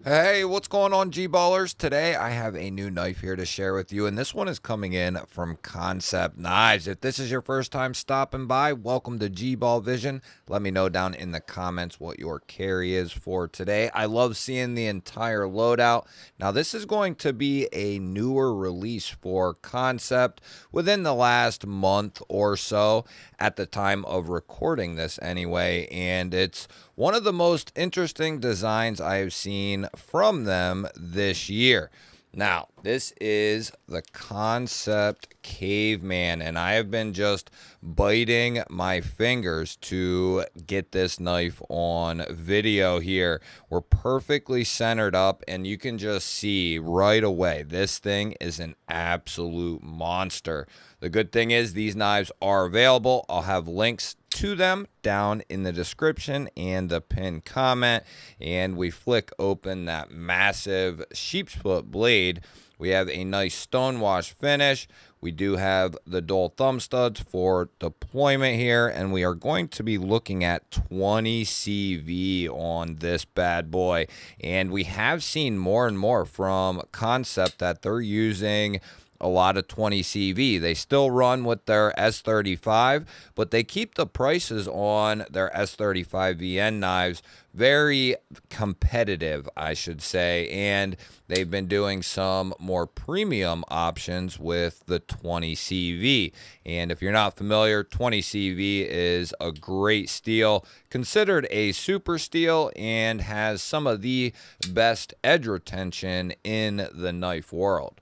Hey, what's going on, G-Ballers? Today I have a new knife here to share with you, and this one is coming in from Kansept Knives. If this is your first time stopping by, welcome to G-Ball Vision. Let me know down in the comments what your carry is for today. I love seeing the entire loadout. Now, this is going to be a newer release for Kansept within the last month or so at the time of recording this anyway, and it's one of the most interesting designs I have seen from them this year. Now, this is the Kansept Caveman, and I have been just biting my fingers to get this knife on video here. We're perfectly centered up, and you can just see right away this thing is an absolute monster. The good thing is these knives are available. I'll have links to them down in the description and the pinned comment, and we flick open that massive sheep's foot blade. We have a nice stonewash finish. We do have the dual thumb studs for deployment here, and we are going to be looking at 20 CV on this bad boy. And we have seen more and more from Kansept that they're using a lot of 20 CV. They still run with their S35, but they keep the prices on their S35 VN knives very competitive, I should say, and they've been doing some more premium options with the 20 CV. And if you're not familiar, 20 CV is a great steel, considered a super steel, and has some of the best edge retention in the knife world.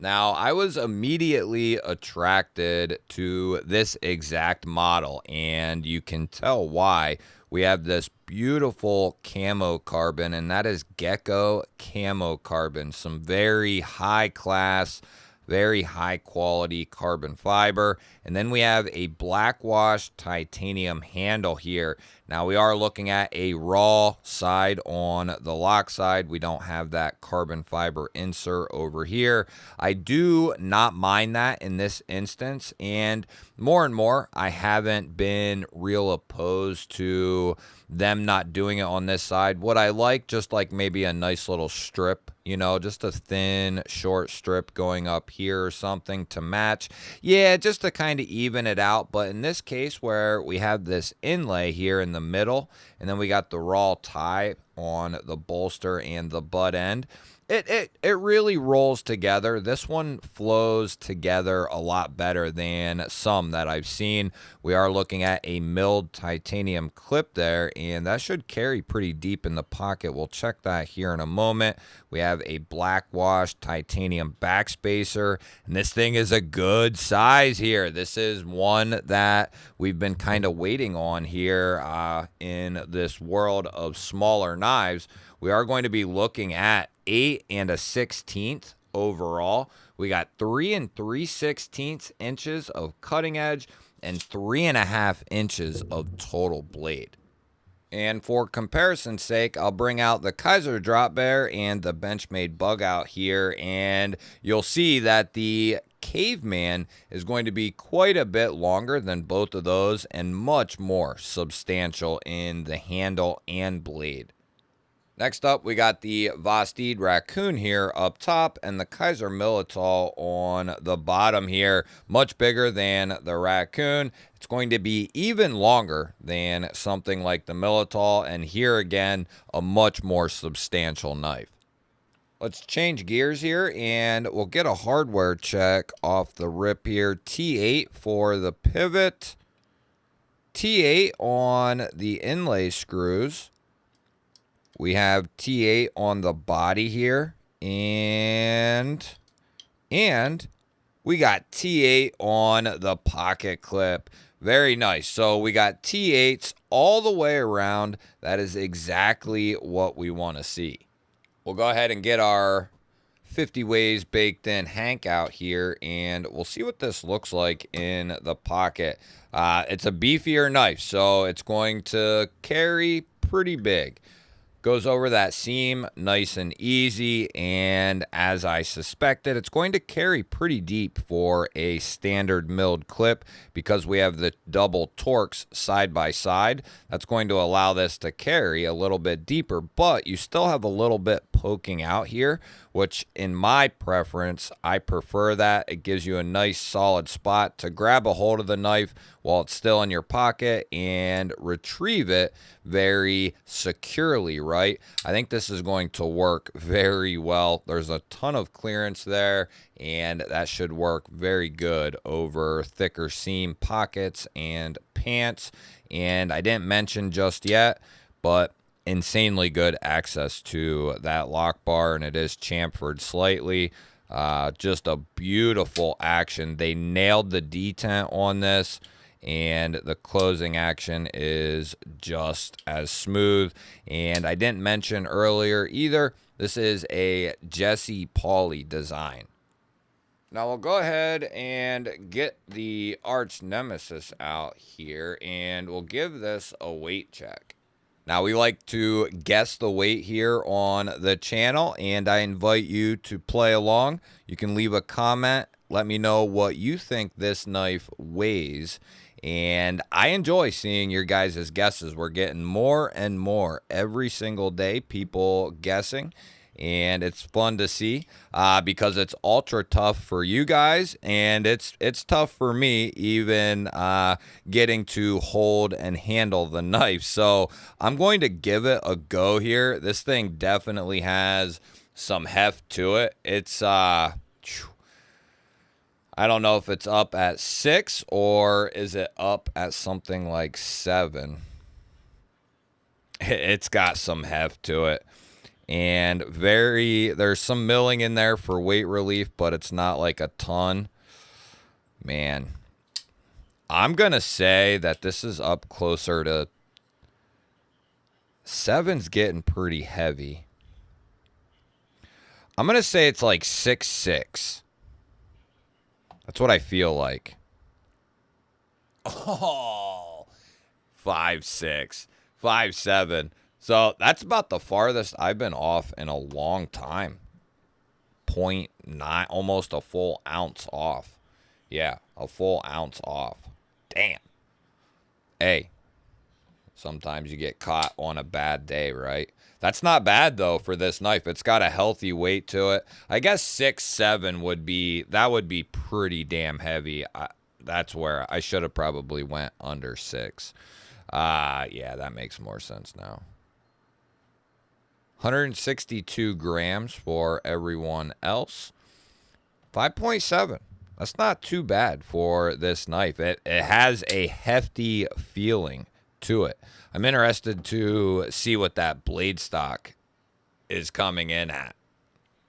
Now, I was immediately attracted to this exact model, and you can tell why. We have this beautiful camo carbon, and that is Gecko camo carbon. Some very high class, very high quality carbon fiber. And then we have a black wash titanium handle here. Now we are looking at a raw side on the lock side. We don't have that carbon fiber insert over here. I do not mind that in this instance, and more, I haven't been real opposed to them not doing it on this side. What I like, just like maybe a nice little strip, you know, just a thin, short strip going up here or something to match. Yeah, just to kind of even it out. But in this case, where we have this inlay here in the middle, and then we got the raw tie on the bolster and the butt end, it really rolls together. This one flows together a lot better than some that I've seen. We are looking at a milled titanium clip there, and that should carry pretty deep in the pocket. We'll check that here in a moment. We have a black wash titanium backspacer, and this thing is a good size here. This is one that we've been kind of waiting on here in this world of smaller knives. We are going to be looking at 8 and a 16th overall. We got 3 and 3/16 inches of cutting edge and 3.5 inches of total blade. And for comparison's sake, I'll bring out the Kaiser Drop Bear and the Benchmade Bug out here, and you'll see that the Caveman is going to be quite a bit longer than both of those and much more substantial in the handle and blade. Next up, we got the Vastid Raccoon here up top and the Kaiser Militol on the bottom here. Much bigger than the Raccoon. It's going to be even longer than something like the Militol, and here again, a much more substantial knife. Let's change gears here, and we'll get a hardware check off the rip here. T8 for the pivot. T8 on the inlay screws. We have T8 on the body here, and we got T8 on the pocket clip. Very nice. So we got T8s all the way around. That is exactly what we want to see. We'll go ahead and get our 50 ways baked in Hank out here, and we'll see what this looks like in the pocket. It's a beefier knife, so it's going to carry pretty big. Goes over that seam nice and easy, and as I suspected, it's going to carry pretty deep for a standard milled clip because we have the double torques side by side. That's going to allow this to carry a little bit deeper, but you still have a little bit poking out here, which in my preference, I prefer that. It gives you a nice solid spot to grab a hold of the knife while it's still in your pocket and retrieve it very securely, right? I think this is going to work very well. There's a ton of clearance there, and that should work very good over thicker seam pockets and pants. And I didn't mention just yet, but insanely good access to that lock bar, and it is chamfered slightly. Just a beautiful action. They nailed the detent on this, and the closing action is just as smooth. And I didn't mention earlier either, this is a Jesse Pauley design. Now we'll go ahead and get the arch nemesis out here, and we'll give this a weight check. Now, we like to guess the weight here on the channel, and I invite you to play along. You can leave a comment. Let me know what you think this knife weighs. And I enjoy seeing your guys' guesses. We're getting more and more every single day, people guessing. And it's fun to see because it's ultra tough for you guys, and it's tough for me even getting to hold and handle the knife. So I'm going to give it a go here. This thing definitely has some heft to it. It's I don't know if it's up at 6 or is it up at something like 7. It's got some heft to it. And there's some milling in there for weight relief, but it's not like a ton. Man, I'm going to say that this is up closer to 7's getting pretty heavy. I'm going to say it's like 6'6". That's what I feel like. Oh, 5'6", 5'7". So that's about the farthest I've been off in a long time. 0.9, almost a full ounce off. Yeah, a full ounce off. Damn. Hey, sometimes you get caught on a bad day, right? That's not bad, though, for this knife. It's got a healthy weight to it. I guess 6'7" would be pretty damn heavy. That's where I should have probably went under 6. Yeah, that makes more sense now. 162 grams for everyone else. 5.7. That's not too bad for this knife. It has a hefty feeling to it. I'm interested to see what that blade stock is coming in at.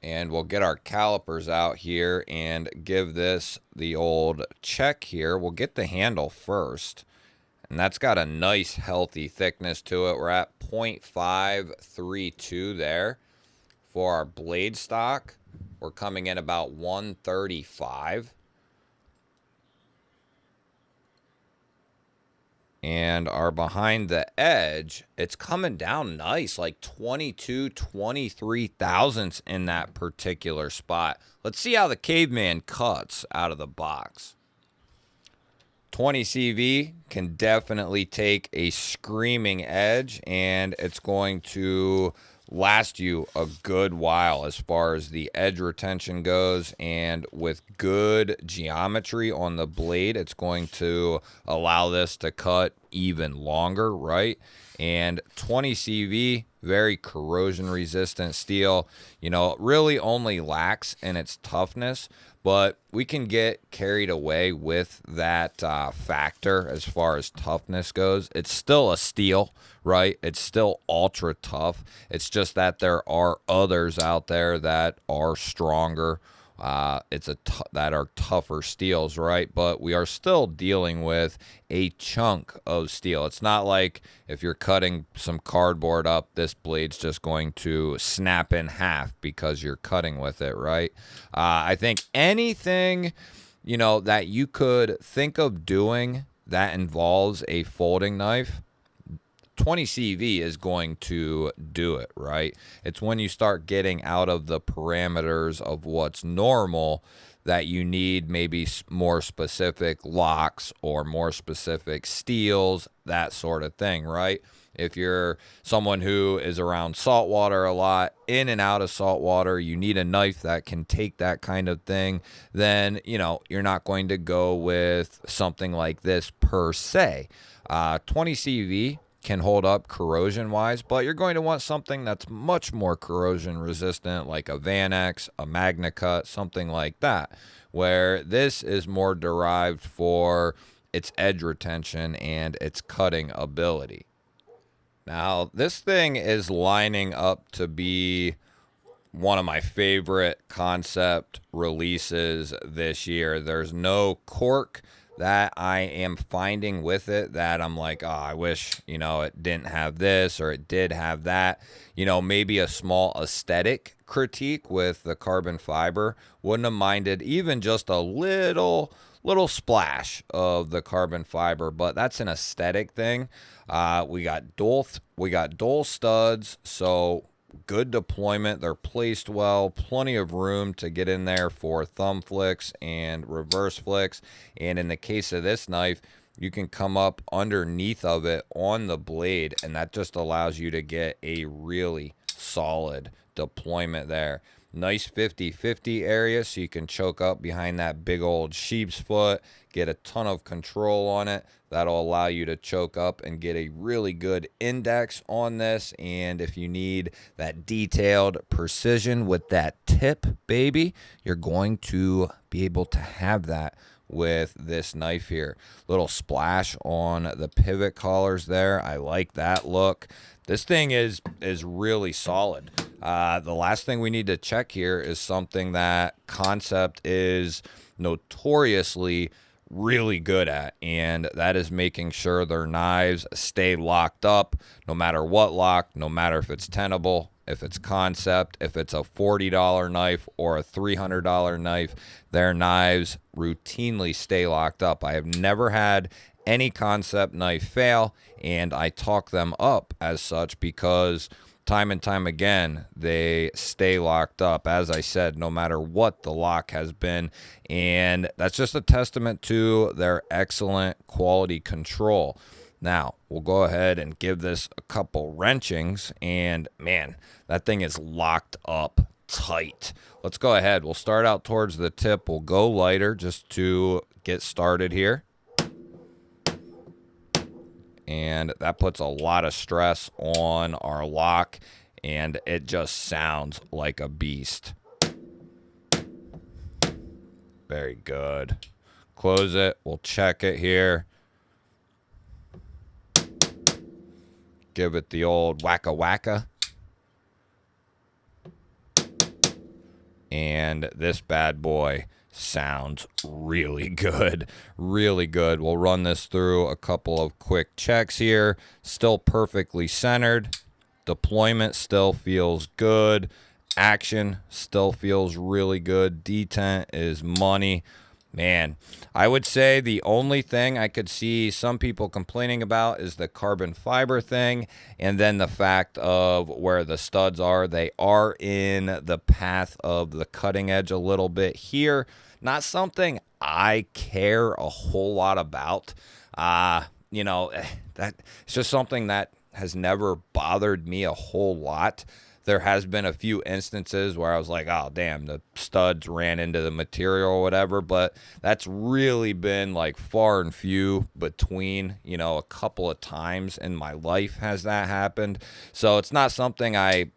And we'll get our calipers out here and give this the old check here. We'll get the handle first. And that's got a nice healthy thickness to it. We're at 0.532 there. For our blade stock, we're coming in about 135. And our behind the edge, it's coming down nice, like 22, 23 thousandths in that particular spot. Let's see how the Caveman cuts out of the box. 20 CV can definitely take a screaming edge, and it's going to last you a good while as far as the edge retention goes. And with good geometry on the blade, it's going to allow this to cut even longer, right? And 20 CV, very corrosion resistant steel. You know, it really only lacks in its toughness, but we can get carried away with that factor as far as toughness goes. It's still a steel, right? It's still ultra tough. It's just that there are others out there that are stronger. That are tougher steels, right? But we are still dealing with a chunk of steel. It's not like if you're cutting some cardboard up, this blade's just going to snap in half because you're cutting with it, right? I think anything, you know, that you could think of doing that involves a folding knife, 20 CV is going to do it, right? It's when you start getting out of the parameters of what's normal that you need maybe more specific locks or more specific steels, that sort of thing, right? If you're someone who is around saltwater a lot, in and out of saltwater, you need a knife that can take that kind of thing, then, you're not going to go with something like this per se. 20 CV can hold up corrosion wise, but you're going to want something that's much more corrosion resistant, like a Vanex, a Magna Cut, something like that, where this is more derived for its edge retention and its cutting ability. Now, this thing is lining up to be one of my favorite Kansept releases this year. There's no cork that I am finding with it that I'm like, oh, I wish, it didn't have this or it did have that. Maybe a small aesthetic critique with the carbon fiber. Wouldn't have minded even just a little splash of the carbon fiber, but that's an aesthetic thing. We got dual studs, so good deployment. They're placed well, plenty of room to get in there for thumb flicks and reverse flicks. And in the case of this knife, you can come up underneath of it on the blade, and that just allows you to get a really solid deployment there. Nice 50-50 area, so you can choke up behind that big old sheep's foot, get a ton of control on it. That'll allow you to choke up and get a really good index on this. And if you need that detailed precision with that tip, baby, you're going to be able to have that with this knife here. Little splash on the pivot collars there. I like that look. This thing is really solid. The last thing we need to check here is something that Kansept is notoriously really good at, and that is making sure their knives stay locked up no matter what lock, no matter if it's tenable, if it's Kansept, if it's a $40 knife or a $300 knife. Their knives routinely stay locked up. I have never had any Kansept knife fail, and I talk them up as such because time and time again, they stay locked up, as I said, no matter what the lock has been. And that's just a testament to their excellent quality control. Now, we'll go ahead and give this a couple wrenchings, and man, that thing is locked up tight. Let's go ahead. We'll start out towards the tip. We'll go lighter just to get started here. And that puts a lot of stress on our lock, and it just sounds like a beast. Very good. Close it. We'll check it here. Give it the old wacka wacka. And this bad boy sounds really good. Really good. We'll run this through a couple of quick checks here. Still perfectly centered. Deployment still feels good. Action still feels really good. Detent is money. Man, I would say the only thing I could see some people complaining about is the carbon fiber thing, and then the fact of where the studs are. They are in the path of the cutting edge a little bit here. Not something I care a whole lot about. That it's just something that has never bothered me a whole lot. There has been a few instances where I was like, oh, damn, the studs ran into the material or whatever, but that's really been like far and few between, a couple of times in my life has that happened. So it's not something I,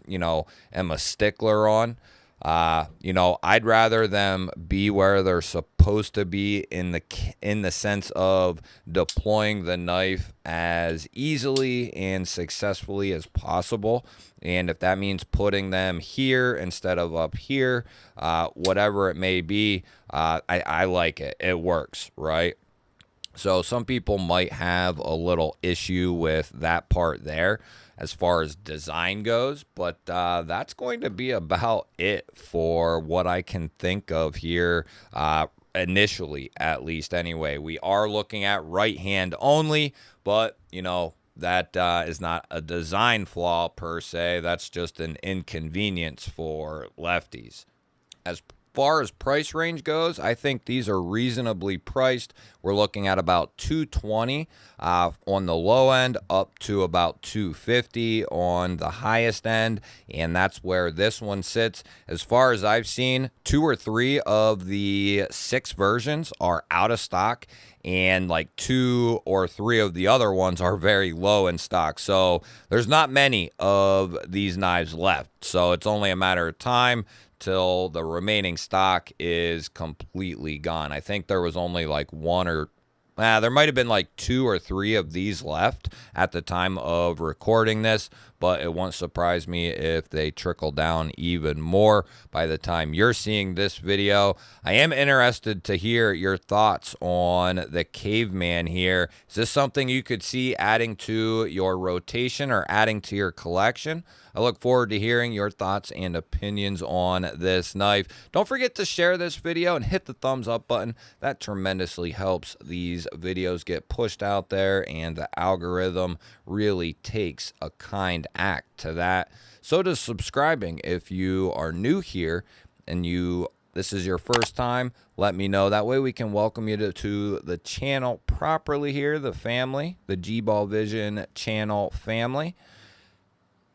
am a stickler on. I'd rather them be where they're supposed to be in the sense of deploying the knife as easily and successfully as possible. And if that means putting them here instead of up here, whatever it may be, I like it. It works, right? So some people might have a little issue with that part there as far as design goes, but that's going to be about it for what I can think of here, initially, at least anyway. We are looking at right hand only, but, that is not a design flaw per se. That's just an inconvenience for lefties. As far as price range goes, I think these are reasonably priced. We're looking at about $220 on the low end, up to about $250 on the highest end, and that's where this one sits. As far as I've seen, 2 or 3 of the 6 versions are out of stock, and like 2 or 3 of the other ones are very low in stock. So there's not many of these knives left. So it's only a matter of time till the remaining stock is completely gone. I think there was only like there might have been like 2 or 3 of these left at the time of recording this, but it won't surprise me if they trickle down even more by the time you're seeing this video. I am interested to hear your thoughts on the Caveman here. Is this something you could see adding to your rotation or adding to your collection? I look forward to hearing your thoughts and opinions on this knife. Don't forget to share this video and hit the thumbs up button. That tremendously helps these videos get pushed out there, and the algorithm really takes a kind act to that. So does subscribing. If you are new here and this is your first time, let me know. That way we can welcome you to the channel properly here, the family, the G-Ball Vision channel family.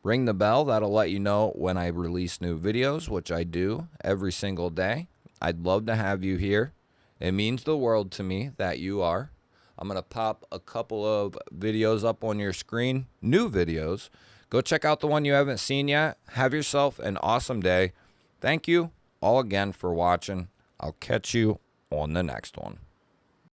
Ring the bell. That'll let you know when I release new videos, which I do every single day. I'd love to have you here. It means the world to me that you are. I'm going to pop a couple of videos up on your screen, new videos. Go check out the one you haven't seen yet. Have yourself an awesome day. Thank you all again for watching. I'll catch you on the next one.